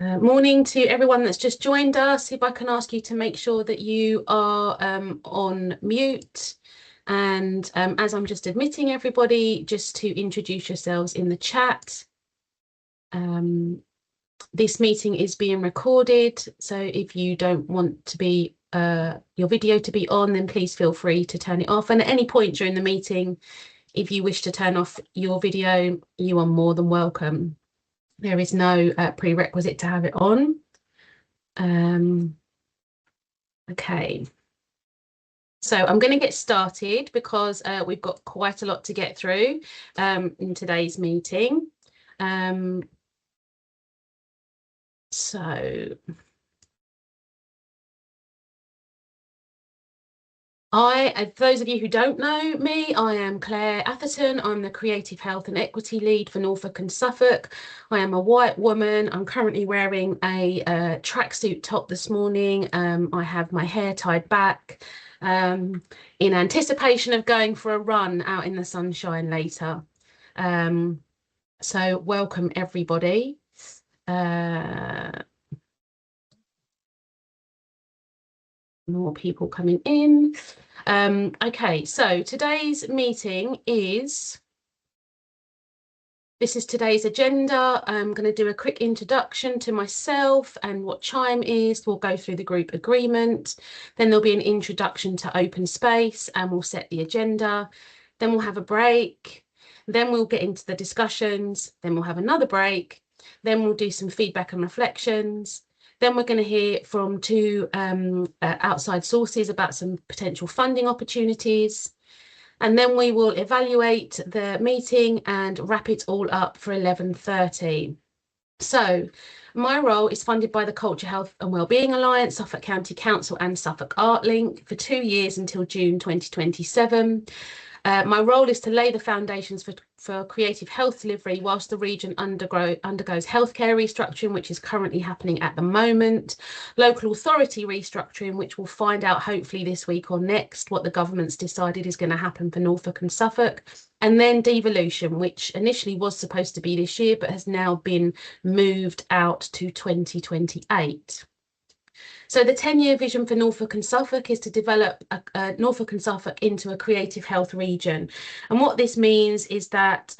Morning to everyone that's just joined us. If I can ask you to make sure that you are on mute. And as I'm just admitting everybody, just to introduce yourselves in the chat. This meeting is being recorded, so if you don't want to be your video to be on, then please feel free to turn it off. And at any point during the meeting, if you wish to turn off your video, you are more than welcome. There is no prerequisite to have it on. Okay. So I'm going to get started because we've got quite a lot to get through in today's meeting. For those of you who don't know me, I am Claire Atherton. I'm the Creative Health and Equity Lead for Norfolk and Suffolk. I am a white woman. I'm currently wearing a tracksuit top this morning. I have my hair tied back in anticipation of going for a run out in the sunshine later. So welcome everybody. More people coming in. Okay, so today's meeting this is today's agenda. I'm going to do a quick introduction to myself and what Chime is. We'll go through the group agreement. Then there'll be an introduction to open space and we'll set the agenda. Then we'll have a break. Then we'll get into the discussions. Then we'll have another break. Then we'll do some feedback and reflections. Then we're going to hear from two outside sources about some potential funding opportunities. And then we will evaluate the meeting and wrap it all up for 11:30. So my role is funded by the Culture, Health and Wellbeing Alliance, Suffolk County Council and Suffolk Artlink for 2 years until June 2027. My role is to lay the foundations for creative health delivery whilst the region undergoes healthcare restructuring, which is currently happening at the moment, local authority restructuring, which we'll find out hopefully this week or next what the government's decided is going to happen for Norfolk and Suffolk, and then devolution, which initially was supposed to be this year but has now been moved out to 2028. So the 10-year vision for Norfolk and Suffolk is to develop Norfolk and Suffolk into a creative health region. And what this means is that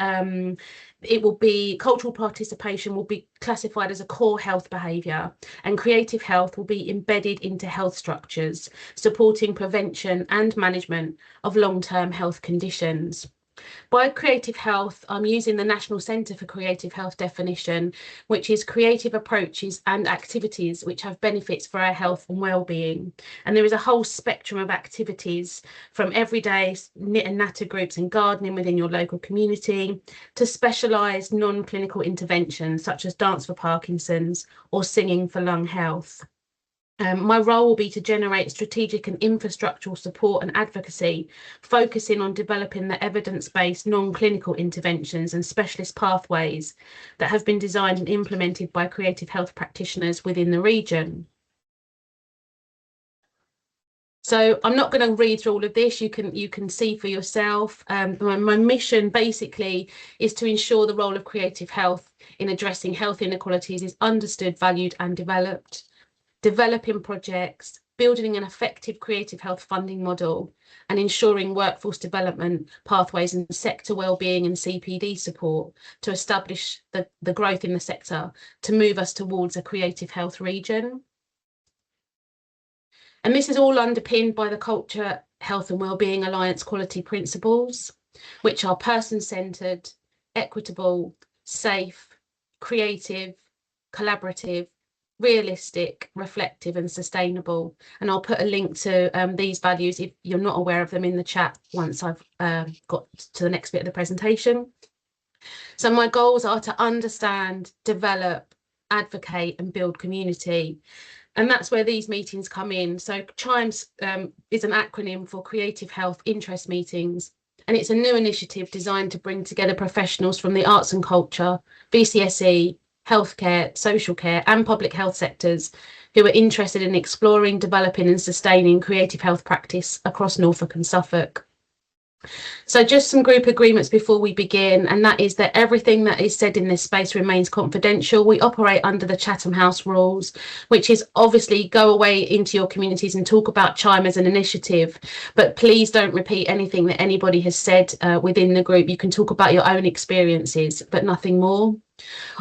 it will be cultural participation will be classified as a core health behaviour, and creative health will be embedded into health structures, supporting prevention and management of long-term health conditions. By creative health, I'm using the National Centre for Creative Health definition, which is creative approaches and activities which have benefits for our health and well-being. And there is a whole spectrum of activities from everyday knit and natter groups and gardening within your local community to specialised non-clinical interventions such as dance for Parkinson's or singing for lung health. My role will be to generate strategic and infrastructural support and advocacy, focusing on developing the evidence-based non-clinical interventions and specialist pathways that have been designed and implemented by creative health practitioners within the region. So I'm not going to read through all of this. You can see for yourself. My mission basically is to ensure the role of creative health in addressing health inequalities is understood, valued and developed. Developing projects, building an effective creative health funding model, and ensuring workforce development pathways and sector wellbeing and CPD support to establish the growth in the sector to move us towards a creative health region. And this is all underpinned by the Culture, Health and Wellbeing Alliance quality principles, which are person-centred, equitable, safe, creative, collaborative, realistic, reflective and sustainable. And I'll put a link to these values if you're not aware of them in the chat once I've got to the next bit of the presentation. So my goals are to understand, develop, advocate and build community. And that's where these meetings come in. So CHIMES is an acronym for Creative Health Interest Meetings. And it's a new initiative designed to bring together professionals from the arts and culture, VCFSE, healthcare, social care and public health sectors who are interested in exploring, developing and sustaining creative health practice across Norfolk and Suffolk. So just some group agreements before we begin, and that is that everything that is said in this space remains confidential. We operate under the Chatham House rules, which is obviously go away into your communities and talk about Chime as an initiative, but please don't repeat anything that anybody has said within the group. You can talk about your own experiences, but nothing more.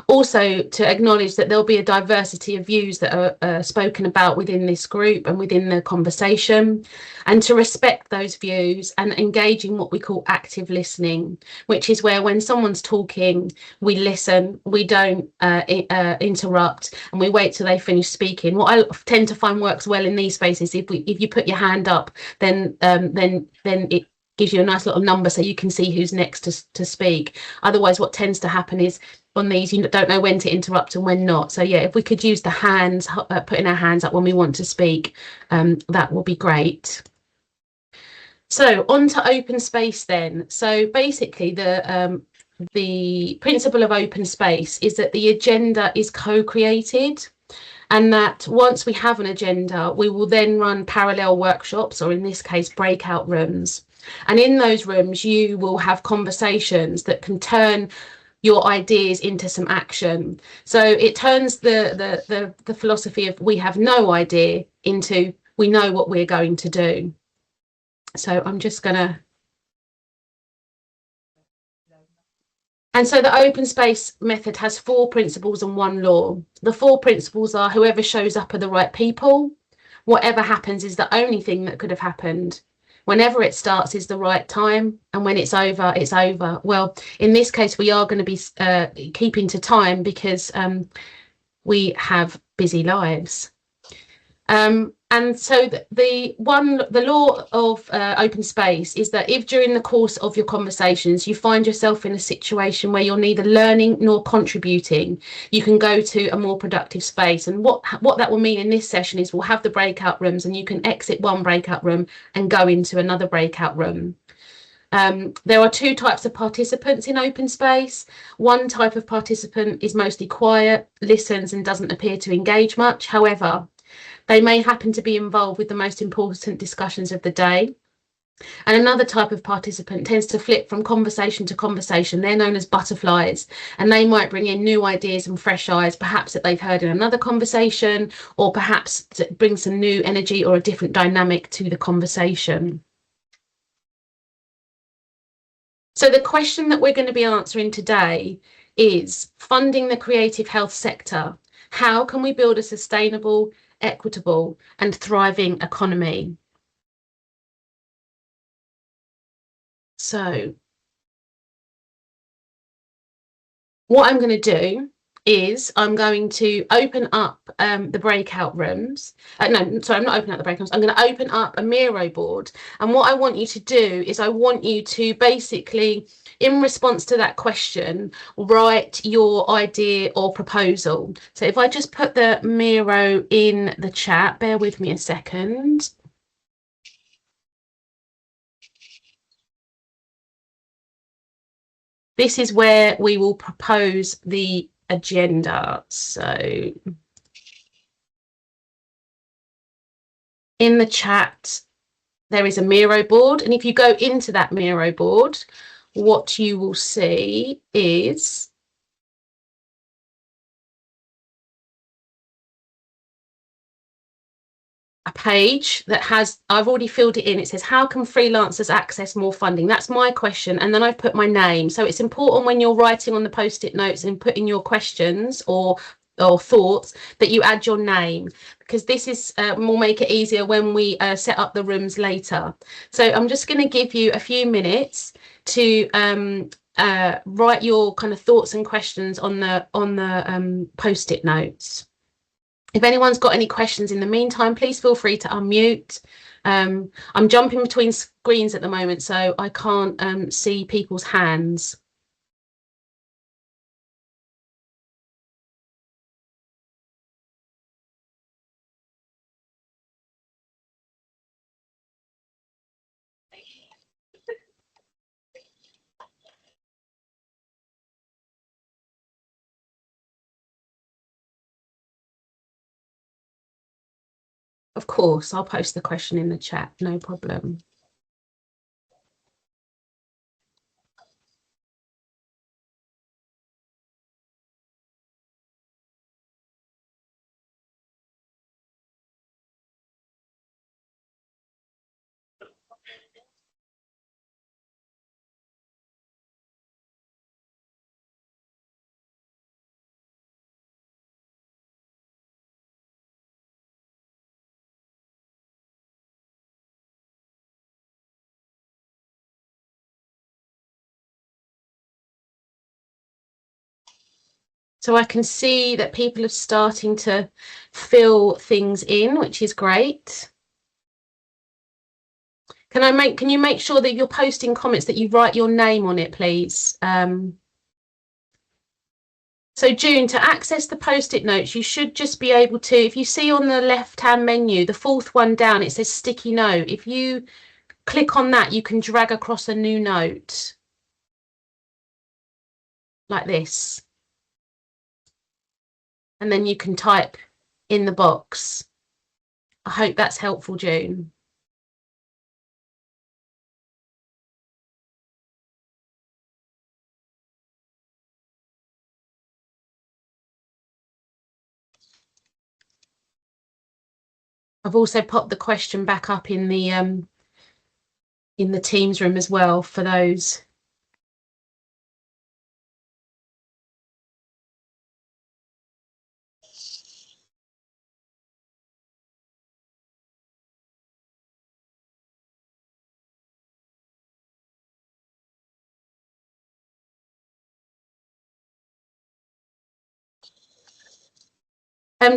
Also, to acknowledge that there'll be a diversity of views that are spoken about within this group and within the conversation, and to respect those views and engage in what we call active listening, which is where when someone's talking, we listen, we don't interrupt, and we wait till they finish speaking. What I tend to find works well in these spaces, if you put your hand up, then it gives you a nice little number so you can see who's next to speak. Otherwise, what tends to happen is on these, you don't know when to interrupt and when not. So yeah, if we could use the hands, putting our hands up when we want to speak, that will be great. So on to open space then. So basically the principle of open space is that the agenda is co-created, and that once we have an agenda, we will then run parallel workshops, or in this case, breakout rooms. And in those rooms, you will have conversations that can turn your ideas into some action. So it turns the philosophy of we have no idea into we know what we're going to do. So I'm just going to. And so the open space method has 4 principles and 1 law. The 4 principles are whoever shows up are the right people. Whatever happens is the only thing that could have happened. Whenever it starts is the right time, and when it's over, it's over. Well, in this case, we are going to be keeping to time because we have busy lives. And so the law of open space is that if during the course of your conversations you find yourself in a situation where you're neither learning nor contributing, you can go to a more productive space. And what that will mean in this session is we'll have the breakout rooms, and you can exit one breakout room and go into another breakout room. There are 2 types of participants in open space. One type of participant is mostly quiet, listens and doesn't appear to engage much. However, they may happen to be involved with the most important discussions of the day. And another type of participant tends to flip from conversation to conversation. They're known as butterflies, and they might bring in new ideas and fresh eyes, perhaps that they've heard in another conversation, or perhaps to bring some new energy or a different dynamic to the conversation. So the question that we're going to be answering today is funding the creative health sector. How can we build a sustainable, equitable and thriving economy? So what I'm going to do is I'm going to open up the breakout rooms. No, sorry, I'm not opening up the breakout rooms. I'm going to open up a Miro board. And what I want you to do is I want you to basically, in response to that question, write your idea or proposal. So if I just put the Miro in the chat, bear with me a second. This is where we will propose the agenda. So in the chat, there is a Miro board. And if you go into that Miro board, what you will see is a page that has, I've already filled it in. It says, how can freelancers access more funding? That's my question. And then I've put my name. So it's important when you're writing on the post-it notes and putting your questions or thoughts that you add your name, because this is will make it easier when we set up the rooms later. So I'm just going to give you a few minutes to write your kind of thoughts and questions on the post-it notes. If anyone's got any questions in the meantime, please feel free to unmute. I'm jumping between screens at the moment, so I can't see people's hands. Of course, I'll post the question in the chat, no problem. So I can see that people are starting to fill things in, which is great. Can you make sure that you're posting comments that you write your name on it, please? So June, to access the post-it notes, you should just be able to, if you see on the left-hand menu, the fourth one down, it says sticky note. If you click on that, you can drag across a new note like this. And then you can type in the box. I hope that's helpful, June. I've also popped the question back up in the Teams room as well for those.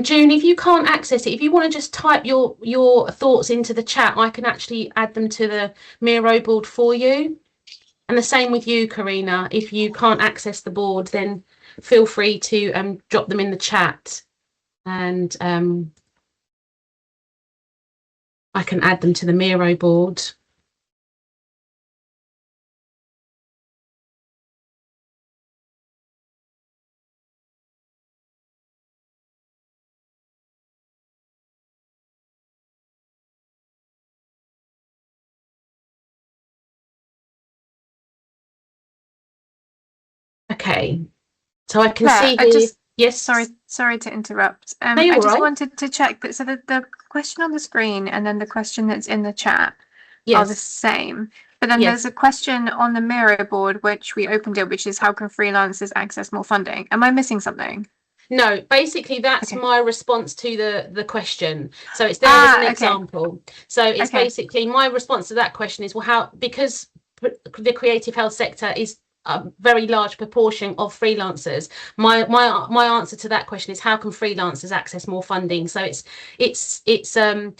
June, if you can't access it, if you want to just type your thoughts into the chat, I can actually add them to the Miro board for you. And the same with you, Karina. If you can't access the board, then feel free to drop them in the chat, and I can add them to the Miro board. Okay, so I can Claire, see here. Yes. Sorry to interrupt. No, you're I just right. wanted to check that so the question on the screen and then the question that's in the chat are the Yes. same. But then Yes. there's a question on the Miro board which we opened it, which is how can freelancers access more funding? Am I missing something? No, basically that's Okay. my response to the question. So it's there as an Okay. example. So it's Okay. basically my response to that question is, well, how, because the creative health sector is a very large proportion of freelancers. My answer to that question is, how can freelancers access more funding? So it's a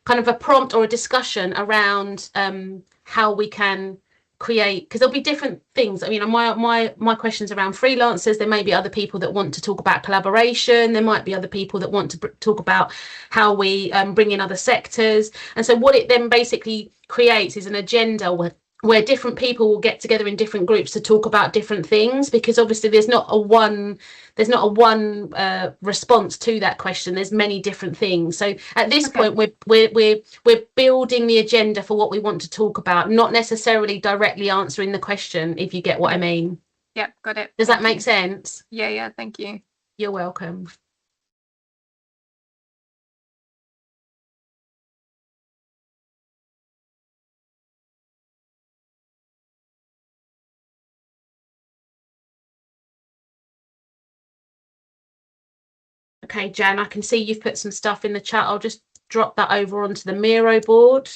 kind of a prompt or a discussion around how we can create, because there'll be different things. I mean, my questions around freelancers. There may be other people that want to talk about collaboration. There might be other people that want to talk about how we bring in other sectors. And so what it then basically creates is an agenda where different people will get together in different groups to talk about different things, because obviously there's not a one response to that question. There's many different things. So at this point, we're building the agenda for what we want to talk about, not necessarily directly answering the question, if you get what I mean. Yep, got it. Does that make sense? Yeah, thank you. You're welcome. Okay, Jan, I can see you've put some stuff in the chat. I'll just drop that over onto the Miro board.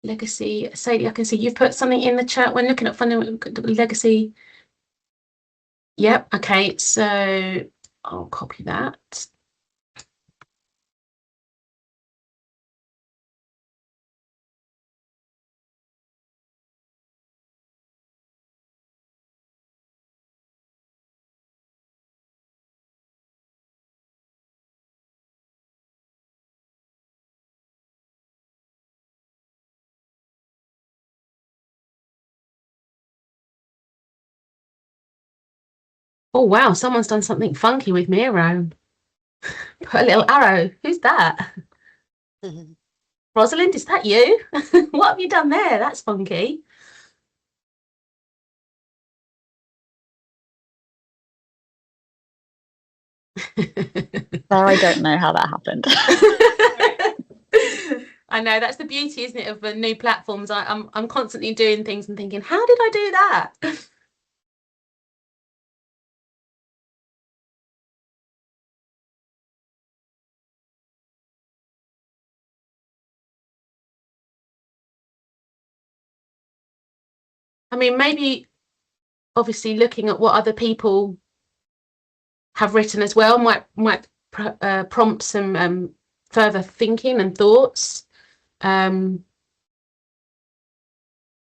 Legacy, Sadie, I can see you've put something in the chat when looking at funding legacy. Yep. Okay, so I'll copy that. Oh, wow, someone's done something funky with Miro. Put a little arrow. Who's that? Rosalind, is that you? What have you done there? That's funky. I don't know how that happened. I know, that's the beauty, isn't it, of the new platforms. I'm constantly doing things and thinking, how did I do that? I mean, maybe obviously looking at what other people have written as well might prompt some further thinking and thoughts. But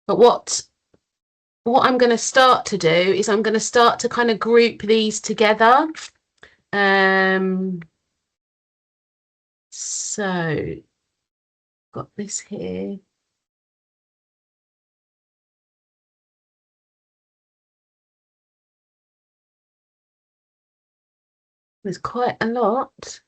what I'm going to start to do is I'm going to start to kind of group these together. So got this here. There's quite a lot.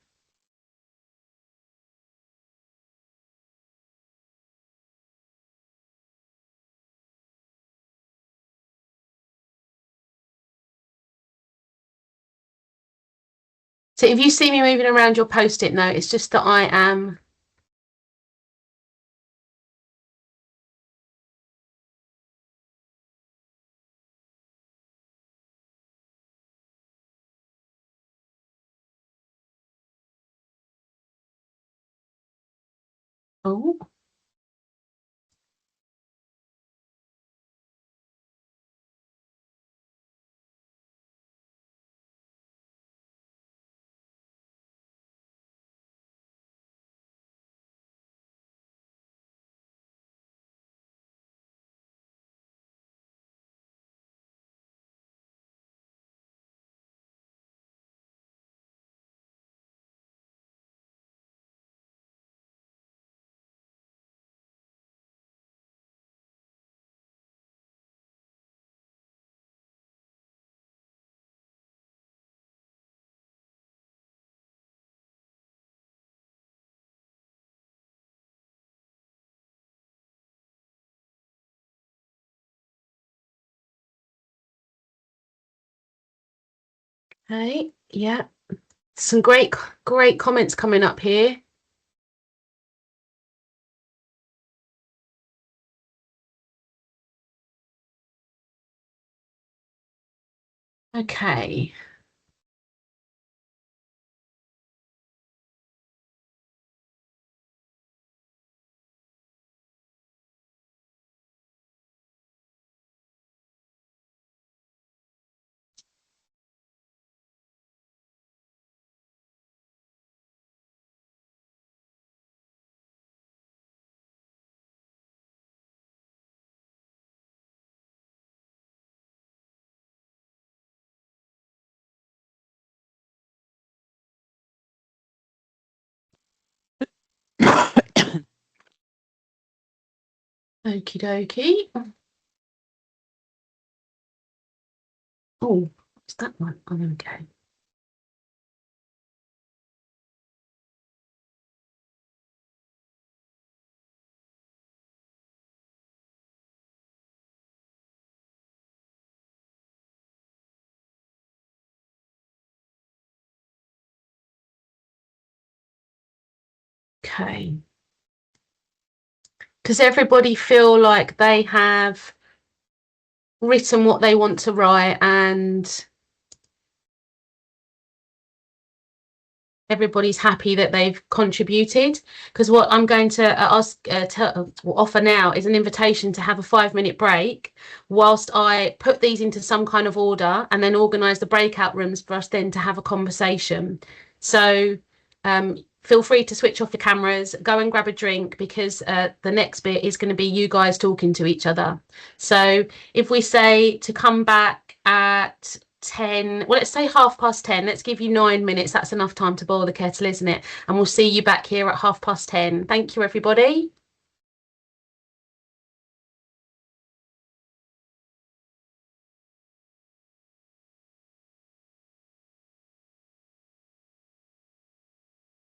So if you see me moving around your post-it note, it's just that I am oh. Okay, yeah. Some great comments coming up here. Okay. Okie dokie. Oh, what's that one? Oh, there we go. Okay. Does everybody feel like they have written what they want to write and everybody's happy that they've contributed? Because what I'm going to offer now is an invitation to have a 5-minute break whilst I put these into some kind of order and then organise the breakout rooms for us then to have a conversation. So feel free to switch off your cameras, go and grab a drink, because the next bit is going to be you guys talking to each other. So if we say to come back at 10, well, let's say 10:30. Let's give you 9 minutes. That's enough time to boil the kettle, isn't it? And we'll see you back here at 10:30. Thank you, everybody.